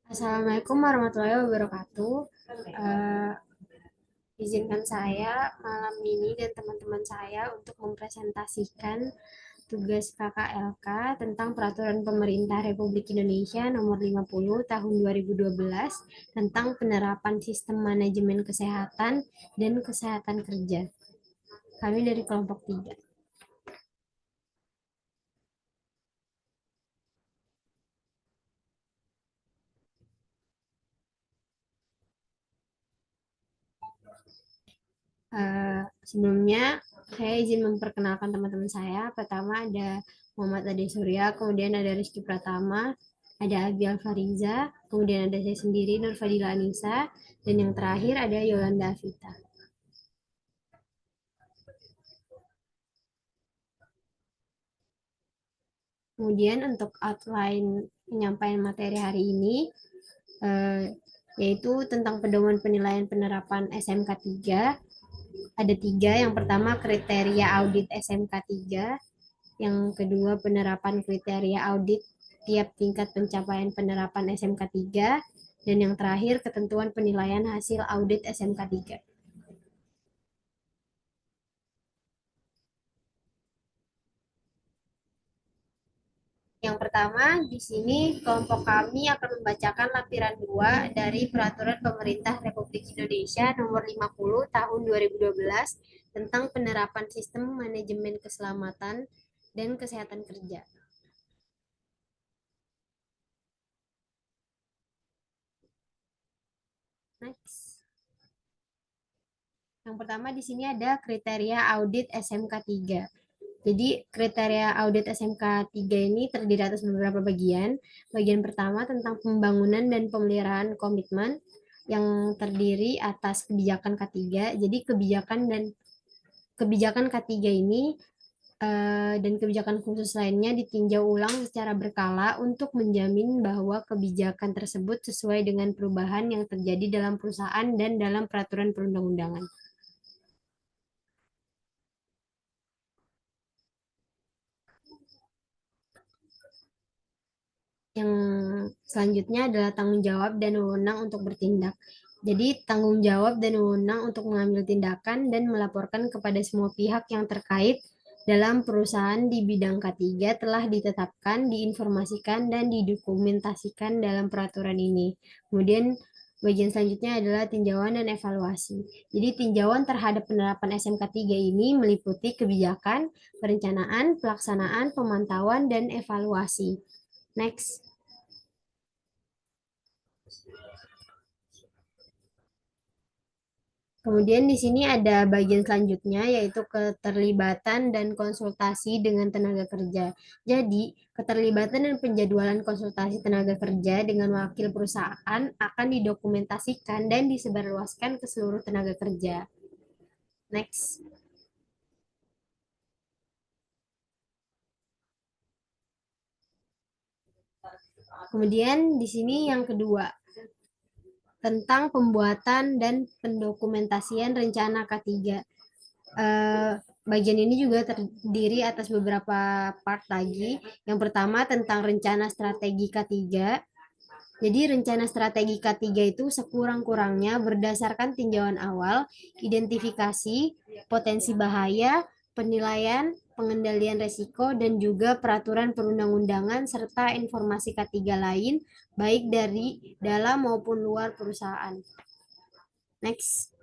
Assalamualaikum warahmatullahi wabarakatuh. Eh, izinkan saya malam ini dan teman-teman saya untuk mempresentasikan tugas KKLK tentang Peraturan Pemerintah Republik Indonesia Nomor 50 Tahun 2012 tentang penerapan sistem manajemen kesehatan dan kesehatan kerja. Kami dari kelompok 3. Sebelumnya, saya izin memperkenalkan teman-teman saya. Pertama ada Muhammad Ade Surya, kemudian ada Rizky Pratama, ada Abi Alfariza, kemudian ada saya sendiri, Nur Fadila Anissa, dan yang terakhir ada Yolanda Afita. Kemudian untuk outline penyampaian materi hari ini, eh, yaitu tentang pedoman penilaian penerapan SMK 3. Ada 3, yang pertama kriteria audit SMK 3, yang kedua penerapan kriteria audit tiap tingkat pencapaian penerapan SMK 3, dan yang terakhir ketentuan penilaian hasil audit SMK 3. Yang pertama, di sini kelompok kami akan membacakan lampiran 2 dari Peraturan Pemerintah Republik Indonesia Nomor 50 Tahun 2012 tentang penerapan sistem manajemen keselamatan dan kesehatan kerja. Next. Yang pertama di sini ada kriteria audit SMK 3. Jadi kriteria audit SMK 3 ini terdiri atas beberapa bagian. Bagian pertama tentang pembangunan dan pemeliharaan komitmen yang terdiri atas kebijakan K3. Jadi kebijakan K3 ini dan kebijakan khusus lainnya ditinjau ulang secara berkala untuk menjamin bahwa kebijakan tersebut sesuai dengan perubahan yang terjadi dalam perusahaan dan dalam peraturan perundang-undangan. Yang selanjutnya adalah tanggung jawab dan wewenang untuk bertindak. Jadi, tanggung jawab dan wewenang untuk mengambil tindakan dan melaporkan kepada semua pihak yang terkait dalam perusahaan di bidang K3 telah ditetapkan, diinformasikan, dan didokumentasikan dalam peraturan ini. Kemudian, bagian selanjutnya adalah tinjauan dan evaluasi. Jadi, tinjauan terhadap penerapan SMK 3 ini meliputi kebijakan, perencanaan, pelaksanaan, pemantauan, dan evaluasi. Next. Kemudian di sini ada bagian selanjutnya yaitu keterlibatan dan konsultasi dengan tenaga kerja. Jadi, keterlibatan dan penjadwalan konsultasi tenaga kerja dengan wakil perusahaan akan didokumentasikan dan disebarluaskan ke seluruh tenaga kerja. Next. Kemudian di sini yang kedua, tentang pembuatan dan pendokumentasian rencana K3. Bagian ini juga terdiri atas beberapa part lagi. Yang pertama tentang rencana strategi K3. Jadi rencana strategi K3 itu sekurang-kurangnya berdasarkan tinjauan awal, identifikasi, potensi bahaya, penilaian, pengendalian resiko, dan juga peraturan perundang-undangan serta informasi K3 lain, baik dari dalam maupun luar perusahaan. Next.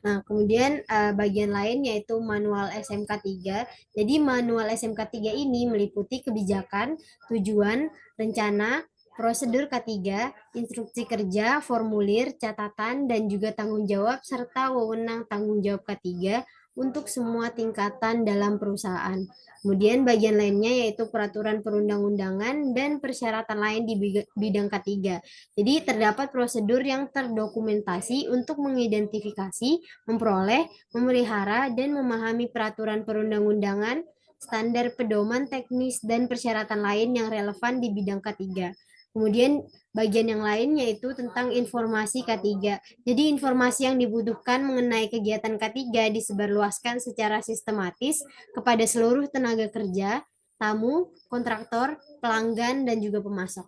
Nah, kemudian bagian lain yaitu manual SMK 3. Jadi manual SMK 3 ini meliputi kebijakan, tujuan, rencana, prosedur K3, instruksi kerja, formulir, catatan, dan juga tanggung jawab serta wewenang tanggung jawab K3 untuk semua tingkatan dalam perusahaan. Kemudian bagian lainnya yaitu peraturan perundang-undangan dan persyaratan lain di bidang K3. Jadi terdapat prosedur yang terdokumentasi untuk mengidentifikasi, memperoleh, memelihara, dan memahami peraturan perundang-undangan, standar pedoman teknis, dan persyaratan lain yang relevan di bidang K3. Kemudian bagian yang lain yaitu tentang informasi K3. Jadi informasi yang dibutuhkan mengenai kegiatan K3 disebarluaskan secara sistematis kepada seluruh tenaga kerja, tamu, kontraktor, pelanggan, dan juga pemasok.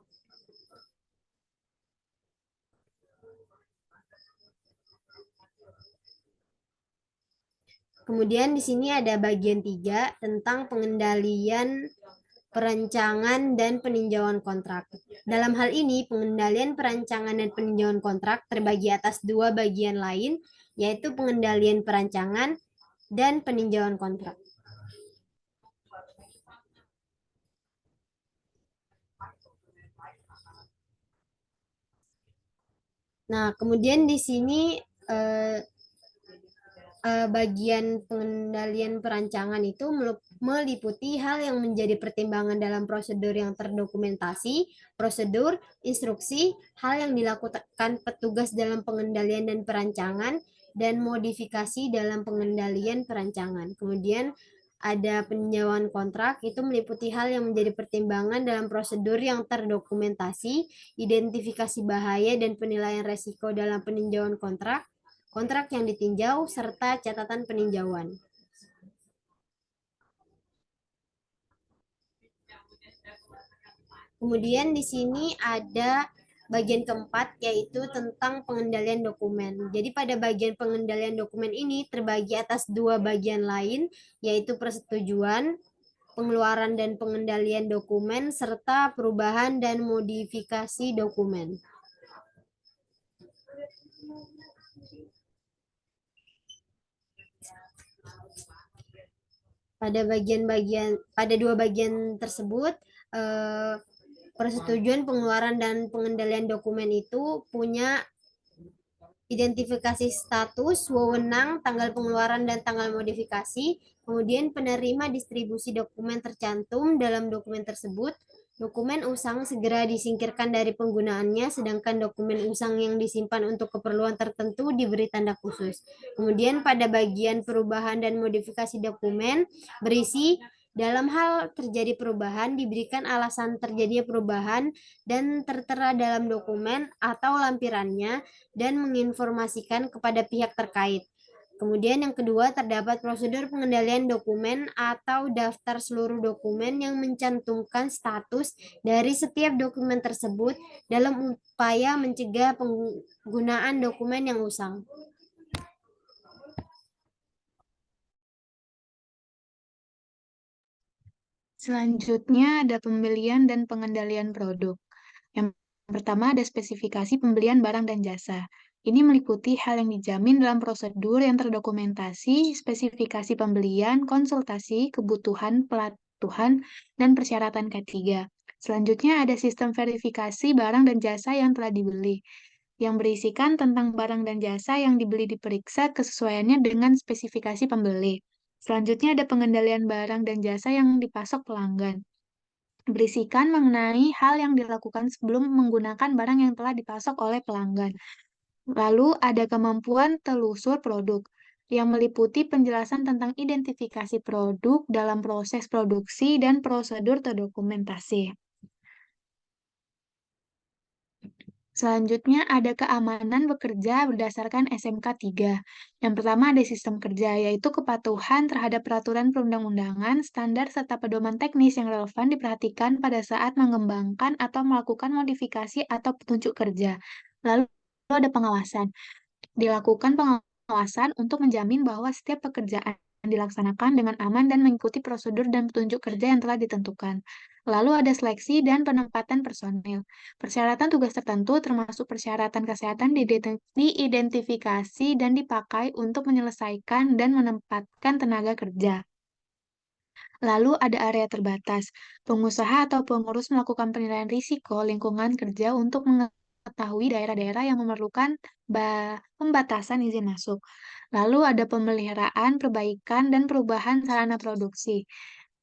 Kemudian di sini ada bagian 3 tentang pengendalian perancangan dan peninjauan kontrak. Dalam hal ini, pengendalian perancangan dan peninjauan kontrak terbagi atas dua bagian lain, yaitu pengendalian perancangan dan peninjauan kontrak. Nah, kemudian di sini bagian pengendalian perancangan itu meliputi hal yang menjadi pertimbangan dalam prosedur yang terdokumentasi, prosedur, instruksi, hal yang dilakukan petugas dalam pengendalian dan perancangan, dan modifikasi dalam pengendalian perancangan. Kemudian ada peninjauan kontrak, itu meliputi hal yang menjadi pertimbangan dalam prosedur yang terdokumentasi, identifikasi bahaya dan penilaian resiko dalam peninjauan kontrak, kontrak yang ditinjau, serta catatan peninjauan. Kemudian di sini ada bagian keempat, yaitu tentang pengendalian dokumen. Jadi pada bagian pengendalian dokumen ini terbagi atas dua bagian lain, yaitu persetujuan, pengeluaran dan pengendalian dokumen, serta perubahan dan modifikasi dokumen. Pada dua bagian tersebut, persetujuan, pengeluaran, dan pengendalian dokumen itu punya identifikasi status, wewenang, tanggal pengeluaran, dan tanggal modifikasi. Kemudian penerima distribusi dokumen tercantum dalam dokumen tersebut. Dokumen usang segera disingkirkan dari penggunaannya, sedangkan dokumen usang yang disimpan untuk keperluan tertentu diberi tanda khusus. Kemudian pada bagian perubahan dan modifikasi dokumen berisi dalam hal terjadi perubahan, diberikan alasan terjadinya perubahan dan tertera dalam dokumen atau lampirannya dan menginformasikan kepada pihak terkait. Kemudian yang kedua, terdapat prosedur pengendalian dokumen atau daftar seluruh dokumen yang mencantumkan status dari setiap dokumen tersebut dalam upaya mencegah penggunaan dokumen yang usang. Selanjutnya ada pembelian dan pengendalian produk. Yang pertama ada spesifikasi pembelian barang dan jasa. Ini meliputi hal yang dijamin dalam prosedur yang terdokumentasi, spesifikasi pembelian, konsultasi, kebutuhan, pelatuhan, dan persyaratan K3. Selanjutnya ada sistem verifikasi barang dan jasa yang telah dibeli, yang berisikan tentang barang dan jasa yang dibeli diperiksa kesesuaiannya dengan spesifikasi pembeli. Selanjutnya ada pengendalian barang dan jasa yang dipasok pelanggan, berisikan mengenai hal yang dilakukan sebelum menggunakan barang yang telah dipasok oleh pelanggan. Lalu ada kemampuan telusur produk, yang meliputi penjelasan tentang identifikasi produk dalam proses produksi dan prosedur terdokumentasi. Selanjutnya ada keamanan bekerja berdasarkan SMK 3. Yang pertama ada sistem kerja, yaitu kepatuhan terhadap peraturan perundang-undangan, standar, serta pedoman teknis yang relevan diperhatikan pada saat mengembangkan atau melakukan modifikasi atau petunjuk kerja. Lalu ada pengawasan. Dilakukan pengawasan untuk menjamin bahwa setiap pekerjaan dilaksanakan dengan aman dan mengikuti prosedur dan petunjuk kerja yang telah ditentukan. Lalu ada seleksi dan penempatan personil. Persyaratan tugas tertentu termasuk persyaratan kesehatan diidentifikasi dan dipakai untuk menyelesaikan dan menempatkan tenaga kerja. Lalu ada area terbatas. Pengusaha atau pengurus melakukan penilaian risiko lingkungan kerja untuk mengetahui daerah-daerah yang memerlukan pembatasan izin masuk. Lalu ada pemeliharaan, perbaikan, dan perubahan sarana produksi.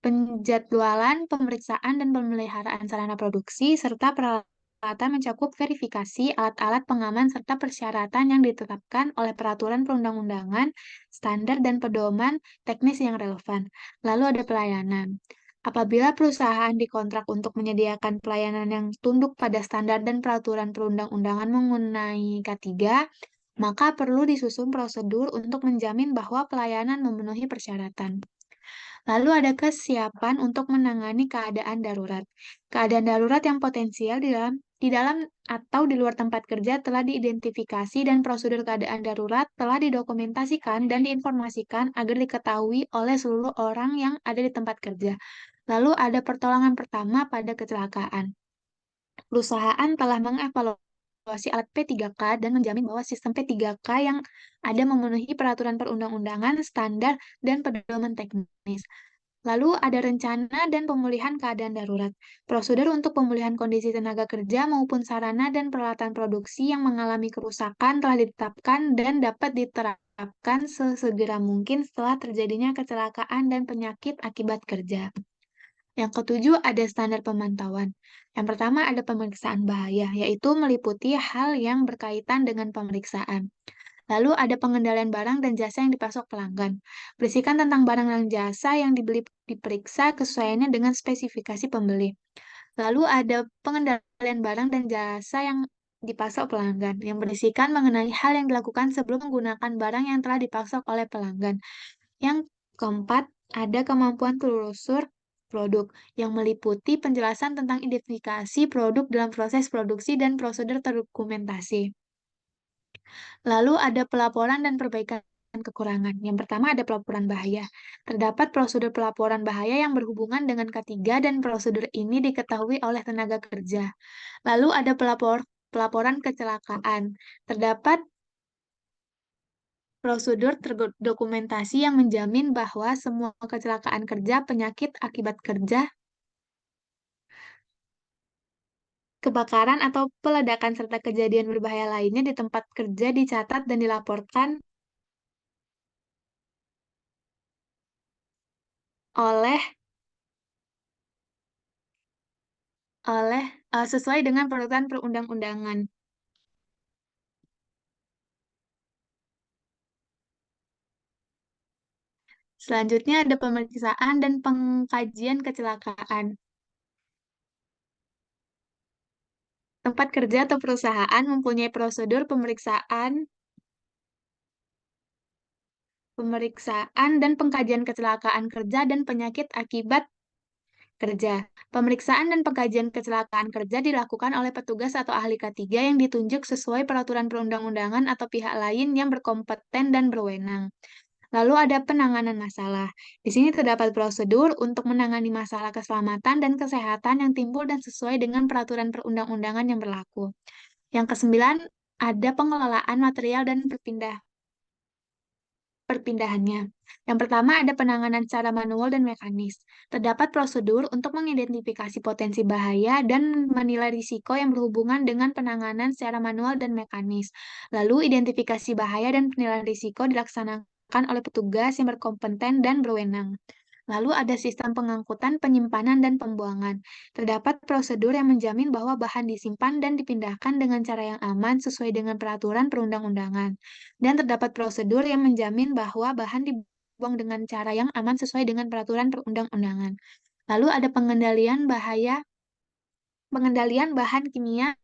Penjadwalan, pemeriksaan, dan pemeliharaan sarana produksi, serta peralatan mencakup verifikasi alat-alat pengaman serta persyaratan yang ditetapkan oleh peraturan perundang-undangan, standar, dan pedoman teknis yang relevan. Lalu ada pelayanan. Apabila perusahaan dikontrak untuk menyediakan pelayanan yang tunduk pada standar dan peraturan perundang-undangan mengenai K3, maka perlu disusun prosedur untuk menjamin bahwa pelayanan memenuhi persyaratan. Lalu ada kesiapan untuk menangani keadaan darurat. Keadaan darurat yang potensial di dalam atau di luar tempat kerja telah diidentifikasi dan prosedur keadaan darurat telah didokumentasikan dan diinformasikan agar diketahui oleh seluruh orang yang ada di tempat kerja. Lalu ada pertolongan pertama pada kecelakaan. Perusahaan telah mengevaluasi alat P3K dan menjamin bahwa sistem P3K yang ada memenuhi peraturan perundang-undangan, standar, dan pedoman teknis. Lalu ada rencana dan pemulihan keadaan darurat. Prosedur untuk pemulihan kondisi tenaga kerja maupun sarana dan peralatan produksi yang mengalami kerusakan telah ditetapkan dan dapat diterapkan sesegera mungkin setelah terjadinya kecelakaan dan penyakit akibat kerja. Yang ketujuh ada standar pemantauan. Yang pertama ada pemeriksaan bahaya, yaitu meliputi hal yang berkaitan dengan pemeriksaan. Lalu ada pengendalian barang dan jasa yang dipasok pelanggan. Berisikan tentang barang dan jasa yang dibeli diperiksa kesesuaiannya dengan spesifikasi pembeli. Lalu ada pengendalian barang dan jasa yang dipasok pelanggan, yang berisikan mengenai hal yang dilakukan sebelum menggunakan barang yang telah dipasok oleh pelanggan. Yang keempat, ada kemampuan telusur produk, yang meliputi penjelasan tentang identifikasi produk dalam proses produksi dan prosedur terdokumentasi. Lalu ada pelaporan dan perbaikan kekurangan. Yang pertama ada pelaporan bahaya. Terdapat prosedur pelaporan bahaya yang berhubungan dengan K3 dan prosedur ini diketahui oleh tenaga kerja. Lalu ada pelaporan kecelakaan. Terdapat prosedur terdokumentasi yang menjamin bahwa semua kecelakaan kerja, penyakit akibat kerja, kebakaran atau peledakan serta kejadian berbahaya lainnya di tempat kerja dicatat dan dilaporkan oleh oleh sesuai dengan peraturan perundang-undangan. Selanjutnya ada pemeriksaan dan pengkajian kecelakaan. Tempat kerja atau perusahaan mempunyai prosedur pemeriksaan dan pengkajian kecelakaan kerja dan penyakit akibat kerja. Pemeriksaan dan pengkajian kecelakaan kerja dilakukan oleh petugas atau ahli K3 yang ditunjuk sesuai peraturan perundang-undangan atau pihak lain yang berkompeten dan berwenang. Lalu ada penanganan masalah. Di sini terdapat prosedur untuk menangani masalah keselamatan dan kesehatan yang timbul dan sesuai dengan peraturan perundang-undangan yang berlaku. Yang kesembilan, ada pengelolaan material dan perpindahannya. Yang pertama ada penanganan secara manual dan mekanis. Terdapat prosedur untuk mengidentifikasi potensi bahaya dan menilai risiko yang berhubungan dengan penanganan secara manual dan mekanis. Lalu identifikasi bahaya dan penilaian risiko dilaksanakan oleh petugas yang berkompeten dan berwenang. Lalu ada sistem pengangkutan, penyimpanan, dan pembuangan. Terdapat prosedur yang menjamin bahwa bahan disimpan dan dipindahkan dengan cara yang aman sesuai dengan peraturan perundang-undangan. Dan terdapat prosedur yang menjamin bahwa bahan dibuang dengan cara yang aman sesuai dengan peraturan perundang-undangan. Lalu ada pengendalian bahan kimia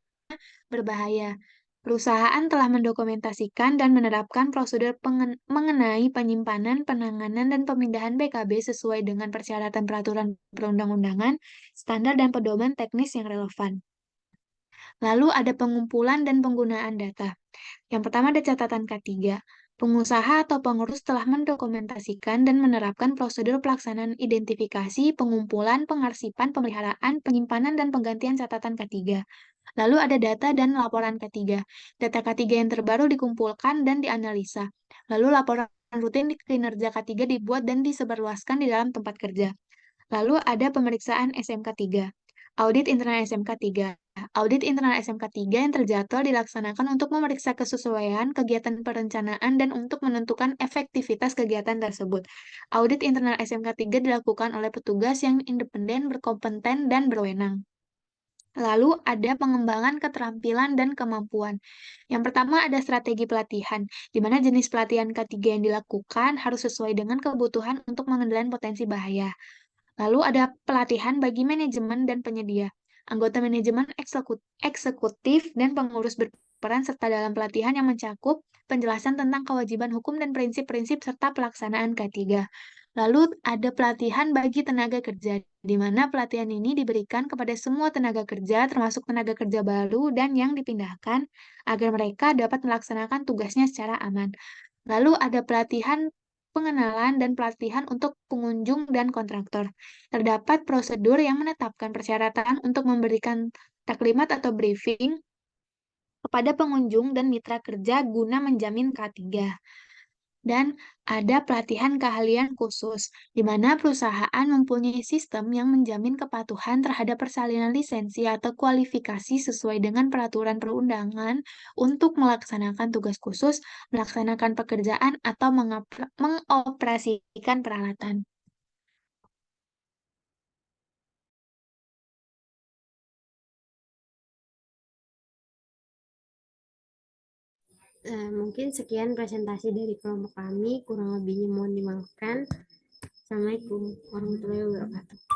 berbahaya. Perusahaan telah mendokumentasikan dan menerapkan prosedur mengenai penyimpanan, penanganan, dan pemindahan BKB sesuai dengan persyaratan peraturan perundang-undangan, standar, dan pedoman teknis yang relevan. Lalu ada pengumpulan dan penggunaan data. Yang pertama ada catatan K3. Pengusaha atau pengurus telah mendokumentasikan dan menerapkan prosedur pelaksanaan identifikasi, pengumpulan, pengarsipan, pemeliharaan, penyimpanan, dan penggantian catatan K3. Lalu ada data dan laporan K3. Data K3 yang terbaru dikumpulkan dan dianalisa. Lalu laporan rutin kinerja K3 dibuat dan disebarluaskan di dalam tempat kerja. Lalu ada pemeriksaan SMK3. Audit internal SMK3. Audit internal SMK3 yang terjadwal dilaksanakan untuk memeriksa kesesuaian kegiatan perencanaan dan untuk menentukan efektivitas kegiatan tersebut. Audit internal SMK3 dilakukan oleh petugas yang independen, berkompeten, dan berwenang. Lalu ada pengembangan keterampilan dan kemampuan. Yang pertama ada strategi pelatihan, di mana jenis pelatihan K3 yang dilakukan harus sesuai dengan kebutuhan untuk mengendalikan potensi bahaya. Lalu ada pelatihan bagi manajemen dan penyedia. Anggota manajemen eksekutif dan pengurus berperan serta dalam pelatihan yang mencakup penjelasan tentang kewajiban hukum dan prinsip-prinsip serta pelaksanaan K3. Lalu ada pelatihan bagi tenaga kerja, di mana pelatihan ini diberikan kepada semua tenaga kerja, termasuk tenaga kerja baru dan yang dipindahkan, agar mereka dapat melaksanakan tugasnya secara aman. Lalu ada pelatihan pengenalan dan pelatihan untuk pengunjung dan kontraktor. Terdapat prosedur yang menetapkan persyaratan untuk memberikan taklimat atau briefing kepada pengunjung dan mitra kerja guna menjamin K3. Dan ada pelatihan keahlian khusus, di mana perusahaan mempunyai sistem yang menjamin kepatuhan terhadap persalinan lisensi atau kualifikasi sesuai dengan peraturan perundangan untuk melaksanakan tugas khusus, melaksanakan pekerjaan, atau mengoperasikan peralatan. Mungkin sekian presentasi dari kelompok kami, kurang lebihnya mohon dimaafkan. Assalamualaikum warahmatullahi wabarakatuh.